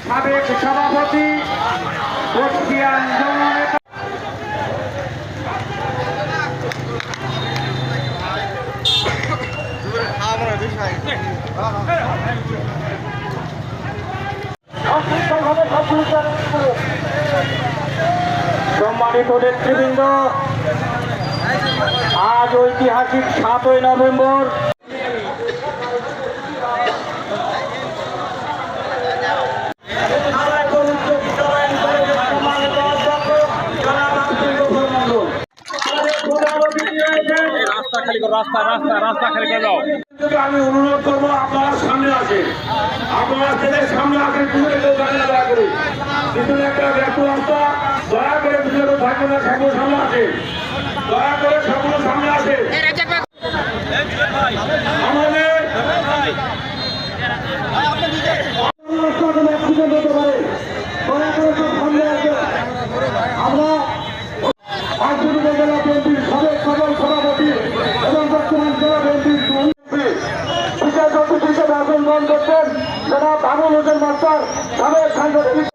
সাবেক সভাপতি সম্মানিত নেতৃবৃন্দ, আজ ঐতিহাসিক 7ই নভেম্বর রাস্তা খালি করে দাও। আমি অনুরোধ করবো আপনারা সামনে আসেন, আপনারা সামনে আসেন, পিছনে একটা ব্যক্ত রাস্তা, দয়া করে পিছনে থাকবে না, সকল সামনে আসেন, দয়া করে সকল সামনে আসেন। আমাদের আমরা জেলা বিএনপির সাবেক সকল সভাপতি এবং বর্তমান জেলা বিএনপির বিশেষ অতিথি হিসেবে আসন গ্রহণ করছেন জনাব আবুল হোসেন মাস্টার, সাবেক সাংগঠনিক